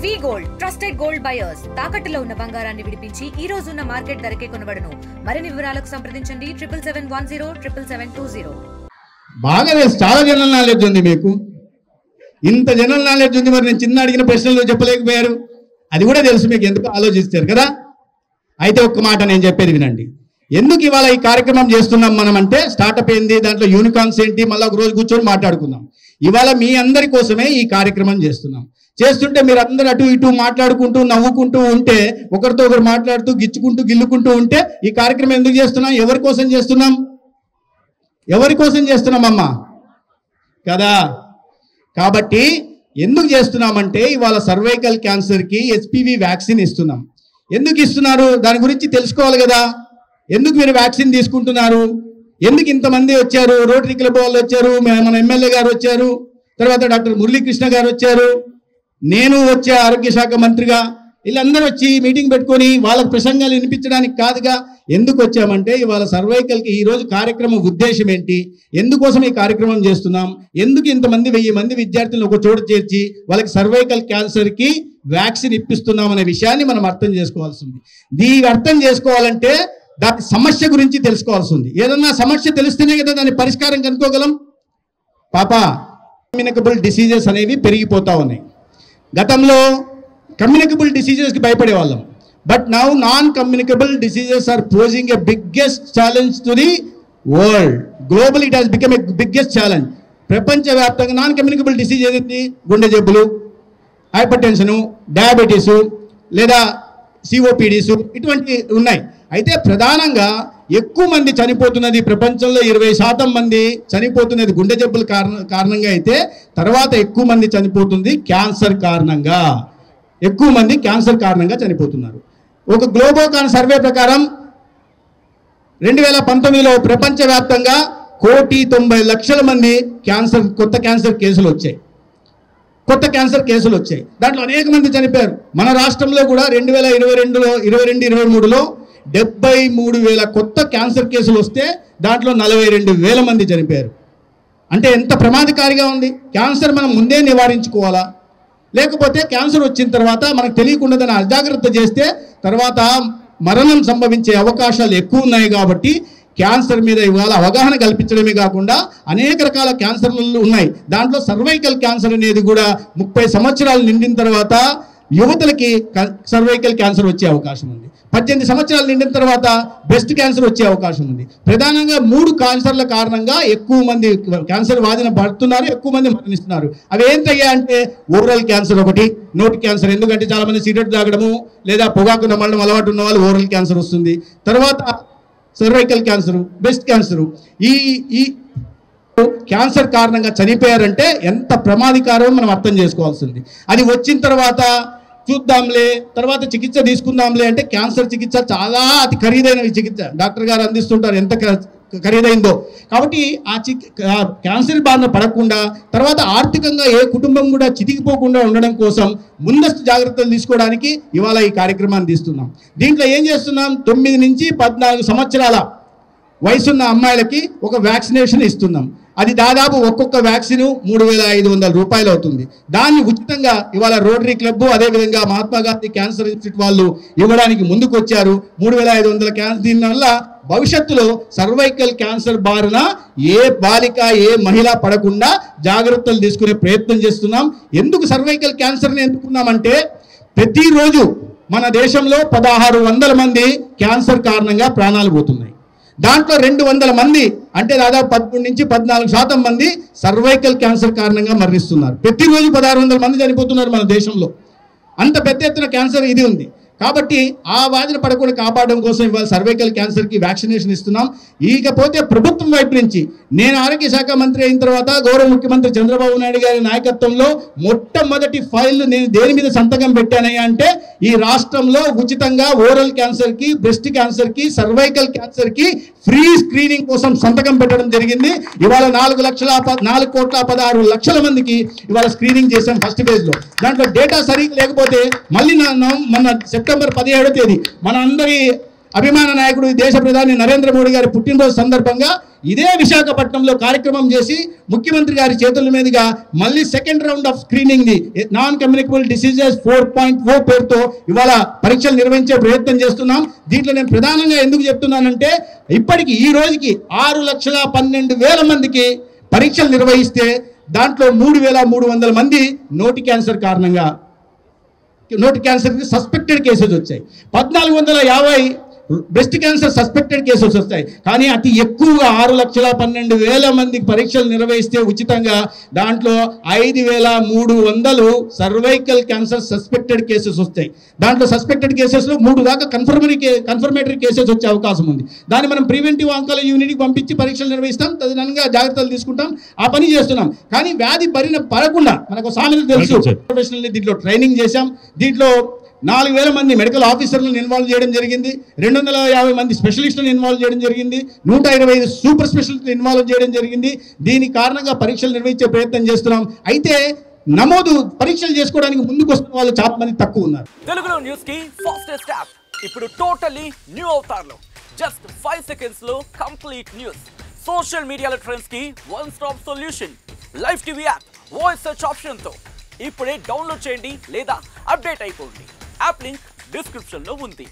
వి gold trusted gold buyers తాకట్టులో ఉన్న బంగారాన్ని విడిపించి ఈ రోజు ఉన్న మార్కెట్ ధరకే కొనబడును. మరిన్ని వివరాలకు సంప్రదించండి 77107720. బాగా చాలా జనరల్ నాలెడ్జ్ ఉంది మీకు. ఇంత జనరల్ నాలెడ్జ్ ఉంది, మరి నేను చిన్న అడిగిన ప్రశ్నలు చెప్పలేకపోయారు. అది కూడా తెలుసు మీకు, ఎందుకు ఆలోచిస్తారు కదా. అయితే ఒక్క మాట నేను చెప్పేది వినండి. ఎందుకు ఇవాళ ఈ కార్యక్రమం చేస్తున్నాం మనం అంటే, స్టార్టప్ ఏంది, దాంట్లో యూనికార్న్స్ ఏంటి, మళ్ళీ ఒక రోజు కూర్చొని మాట్లాడుకుందాం. ఇవాళ మీ అందరి కోసమే ఈ కార్యక్రమం చేస్తున్నాం. చేస్తుంటే మీరు అందరూ అటు ఇటు మాట్లాడుకుంటూ నవ్వుకుంటూ ఉంటే, ఒకరితో ఒకరు మాట్లాడుతూ గిచ్చుకుంటూ గిల్లుకుంటూ ఉంటే ఈ కార్యక్రమం ఎందుకు చేస్తున్నాం? ఎవరి కోసం చేస్తున్నాం? ఎవరి కోసం చేస్తున్నామమ్మా కదా. కాబట్టి ఎందుకు చేస్తున్నామంటే, ఇవాళ సర్వైకల్ క్యాన్సర్కి హెచ్పివి వ్యాక్సిన్ ఇస్తున్నాం. ఎందుకు ఇస్తున్నారు దాని గురించి తెలుసుకోవాలి కదా. ఎందుకు మీరు వ్యాక్సిన్ తీసుకుంటున్నారు? ఎందుకు ఇంతమంది వచ్చారు? రోటరీ క్లబ్ వాళ్ళు వచ్చారు, మన ఎమ్మెల్యే గారు వచ్చారు, తర్వాత డాక్టర్ మురళీకృష్ణ గారు వచ్చారు, నేను వచ్చే ఆరోగ్య శాఖ మంత్రిగా, వీళ్ళందరూ వచ్చి మీటింగ్ పెట్టుకొని వాళ్ళకి ప్రసంగాలు వినిపించడానికి కాదుగా. ఎందుకు వచ్చామంటే, ఇవాళ సర్వైకల్కి ఈరోజు కార్యక్రమం ఉద్దేశం ఏంటి, ఎందుకోసం ఈ కార్యక్రమం చేస్తున్నాం, ఎందుకు ఇంతమంది 1000 మంది విద్యార్థులను ఒక చోటు చేర్చి వాళ్ళకి సర్వైకల్ క్యాన్సర్కి వ్యాక్సిన్ ఇప్పిస్తున్నాం అనే విషయాన్ని మనం అర్థం చేసుకోవాల్సి ఉంది. దీన్ని అర్థం చేసుకోవాలంటే దాని సమస్య గురించి తెలుసుకోవాల్సి ఉంది. ఏదన్నా సమస్య తెలిస్తేనే కదా దాని పరిష్కారం కనుక్కోగలం. కమ్యూనికబుల్ డిసీజెస్ అనేవి పెరిగిపోతూ ఉన్నాయి. గతంలో కమ్యూనికబుల్ డిసీజెస్కి భయపడే వాళ్ళం, but now non communicable diseases are posing a biggest challenge to the world. Global it has become a biggest challenge. ప్రపంచవ్యాప్తంగా నాన్ కమ్యూనికబుల్ డిసీజ్ ఏదైంది? గుండె జబ్బులు, హైపర్ టెన్షను, డయాబెటీసు, లేదా సిఓపిడిసు, ఇటువంటి ఉన్నాయి. అయితే ప్రధానంగా ఎక్కువ మంది చనిపోతున్నది ప్రపంచంలో 20% మంది చనిపోతున్నది గుండె జబ్బుల కారణంగా అయితే, తర్వాత ఎక్కువ మంది చనిపోతుంది క్యాన్సర్ కారణంగా. ఎక్కువ మంది క్యాన్సర్ కారణంగా చనిపోతున్నారు. ఒక గ్లోబోకాన్ సర్వే ప్రకారం 2019లో ప్రపంచవ్యాప్తంగా 1,90,00,000 మంది కొత్త క్యాన్సర్ కేసులు వచ్చాయి. దాంట్లో అనేక మంది చనిపోయారు. మన రాష్ట్రంలో కూడా 2022లో 23లో 73,000 కొత్త క్యాన్సర్ కేసులు వస్తే దాంట్లో 42,000 మంది చనిపోయారు. అంటే ఎంత ప్రమాదకారిగా ఉంది. క్యాన్సర్ మనం ముందే నివారించుకోవాలా, లేకపోతే క్యాన్సర్ వచ్చిన తర్వాత మనకు తెలియకుండా దాన్ని అజాగ్రత్త చేస్తే తర్వాత మరణం సంభవించే అవకాశాలు ఎక్కువ ఉన్నాయి. కాబట్టి క్యాన్సర్ మీద ఇవాళ అవగాహన కల్పించడమే కాకుండా అనేక రకాల క్యాన్సర్లు ఉన్నాయి. దాంట్లో సర్వైకల్ క్యాన్సర్ అనేది కూడా 30 సంవత్సరాలు నిండిన తర్వాత యువతలకి సర్వైకల్ క్యాన్సర్ వచ్చే అవకాశం ఉంది. 18 సంవత్సరాలు నిండిన తర్వాత బ్రెస్ట్ క్యాన్సర్ వచ్చే అవకాశం ఉంది. ప్రధానంగా 3 క్యాన్సర్ల కారణంగా ఎక్కువ మంది క్యాన్సర్ బాధిన పడుతున్నారు, ఎక్కువ మంది మరణిస్తున్నారు. అవి ఏంటయ్యా అంటే, ఓరల్ క్యాన్సర్ ఒకటి, నోటి క్యాన్సర్. ఎందుకంటే చాలామంది సిగరెట్ తాగడము లేదా పొగాకు నమ్మడం అలవాటు ఉన్న వాళ్ళు ఓరల్ క్యాన్సర్ వస్తుంది. తర్వాత సర్వైకల్ క్యాన్సరు, బ్రెస్ట్ క్యాన్సరు. ఈ క్యాన్సర్ కారణంగా చనిపోయారంటే ఎంత ప్రమాదకరమో మనం అర్థం చేసుకోవాల్సింది. అది వచ్చిన తర్వాత చూద్దాంలే, తర్వాత చికిత్స తీసుకుందాంలే అంటే, క్యాన్సర్ చికిత్స చాలా అతి ఖరీదైన చికిత్స. డాక్టర్ గారు అందిస్తుంటారు ఎంత ఖరీదైందో. కాబట్టి ఆ క్యాన్సర్ బారిన పడకుండా, తర్వాత ఆర్థికంగా ఏ కుటుంబం కూడా చితికిపోకుండా ఉండడం కోసం ముందస్తు జాగ్రత్తలు తీసుకోవడానికి ఇవాళ ఈ కార్యక్రమాన్ని తీస్తున్నాం. దీంట్లో ఏం చేస్తున్నాం? 9 నుంచి 14 సంవత్సరాల వయసున్న అమ్మాయిలకి ఒక వ్యాక్సినేషన్ ఇస్తున్నాం. అది దాదాపు ఒక్కొక్క వ్యాక్సిన్ 3,500 రూపాయలు అవుతుంది. దాన్ని ఉచితంగా ఇవాళ రోటరీ క్లబ్, అదేవిధంగా మహాత్మా గాంధీ క్యాన్సర్ ఇన్స్టిట్యూట్ వాళ్ళు ఇవ్వడానికి ముందుకు వచ్చారు. 3,500 క్యాన్సర్. దీనివల్ల భవిష్యత్తులో సర్వైకల్ క్యాన్సర్ బారిన ఏ బాలిక, ఏ మహిళ పడకుండా జాగ్రత్తలు తీసుకునే ప్రయత్నం చేస్తున్నాం. ఎందుకు సర్వైకల్ క్యాన్సర్ని ఎందుకున్నామంటే, ప్రతిరోజు మన దేశంలో 1,600 మంది క్యాన్సర్ కారణంగా ప్రాణాలు పోతున్నాయి. దాంట్లో 200 మంది అంటే దాదాపు 13 నుంచి 14% మంది సర్వైకల్ క్యాన్సర్ కారణంగా మరణిస్తున్నారు. ప్రతిరోజు 1,600 మంది చనిపోతున్నారు మన దేశంలో. అంత పెద్ద ఎత్తున క్యాన్సర్ ఇది ఉంది. కాబట్టి ఆ బాధను పడకుండా కాపాడడం కోసం ఇవాళ సర్వైకల్ క్యాన్సర్కి వ్యాక్సినేషన్ ఇస్తున్నాం. ఇకపోతే ప్రభుత్వం వైపు నుంచి, నేను ఆరోగ్య శాఖ మంత్రి అయిన తర్వాత గౌరవ ముఖ్యమంత్రి చంద్రబాబు నాయుడు గారి నాయకత్వంలో మొట్టమొదటి ఫైల్ నేను దేని మీద సంతకం పెట్టానయ్యా అంటే, ఈ రాష్ట్రంలో ఉచితంగా ఓరల్ క్యాన్సర్కి, బ్రెస్ట్ క్యాన్సర్కి, సర్వైకల్ క్యాన్సర్కి ఫ్రీ స్క్రీనింగ్ కోసం సంతకం పెట్టడం జరిగింది. ఇవాళ 4,16,00,000 మందికి ఇవాళ స్క్రీనింగ్ చేశాం ఫస్ట్ ఫేజ్లో. దాంట్లో డేటా సరిగ్గా లేకపోతే మళ్ళీ మన సెప్టెంబర్ 17వ తేదీ మన అందరి అభిమాన నాయకుడు దేశ ప్రధాని నరేంద్ర మోడీ గారి పుట్టినరోజు సందర్భంగా ఇదే విశాఖపట్నంలో కార్యక్రమం చేసి ముఖ్యమంత్రి గారి చేతుల మీదుగా మళ్ళీ second round of screening the non communicable diseases 4.0 పేరుతో ఇవాళ పరీక్షలు నిర్వహించే ప్రయత్నం చేస్తున్నాం. దీంట్లో నేను ప్రధానంగా ఎందుకు చెప్తున్నానంటే ఇప్పటికి ఈ రోజుకి 6,12,000 మందికి పరీక్షలు నిర్వహిస్తే దాంట్లో 3,300 మంది నోటి క్యాన్సర్ కారణంగా నోటి క్యాన్సర్కి సస్పెక్టెడ్ కేసెస్ వచ్చాయి. 1,450 బ్రెస్ట్ క్యాన్సర్ సస్పెక్టెడ్ కేసెస్ వస్తాయి. కానీ అతి ఎక్కువగా 6,12,000 మందికి పరీక్షలు నిర్వహిస్తే ఉచితంగా దాంట్లో 5,300 సర్వైకల్ క్యాన్సర్ సస్పెక్టెడ్ కేసెస్ వస్తాయి. దాంట్లో సస్పెక్టెడ్ కేసెస్లో 3 దాకా కన్ఫర్మేటరీ కేసెస్ వచ్చే అవకాశం ఉంది. దాన్ని మనం ప్రివెంటివ్ ఆంకాలజీ యూనిట్కి పంపించి పరీక్షలు నిర్వహిస్తాం, తదనంగా జాగ్రత్తలు తీసుకుంటాం, ఆ పని చేస్తున్నాం. కానీ వ్యాధి పడకుండా మనకు సామెత తెలుసు, ప్రొఫెషనల్ని దీంట్లో ట్రైనింగ్ చేశాం. దీంట్లో 4,000 మంది మెడికల్ ఆఫీసర్లను ఇన్వాల్వ్ చేయడం జరిగింది, 250 మంది స్పెషలిస్టులను ఇన్వాల్వ్ చేయడం జరిగింది, 125 సూపర్ స్పెషలిస్టులు ఇన్వాల్వ్ చేయడం జరిగింది. దీని కారణంగా పరీక్షలు నిర్వహించే ప్రయత్నం చేస్తున్నాం. అయితే నమోదు పరీక్షలు చేసుకోవడానికి ముందుకు వస్తున్న వాళ్ళు చాలా మంది తక్కువ ఉన్నారు. తెలుగులో న్యూస్ కి ఫాస్టెస్ట్ యాప్ ఇప్పుడు టోటల్లీ న్యూ అవతార్లో జస్ట్ 5 సెకండ్స్ లో కంప్లీట్ న్యూస్, సోషల్ మీడియాలో ట్రెండ్స్ కి one stop solution, live TV app, voice search option తో ఇప్పుడే డౌన్లోడ్ చేయండి లేదా అప్డేట్ అయిపోండి. యాప్ లింక్ డిస్క్రిప్షన్ లో ఉంది.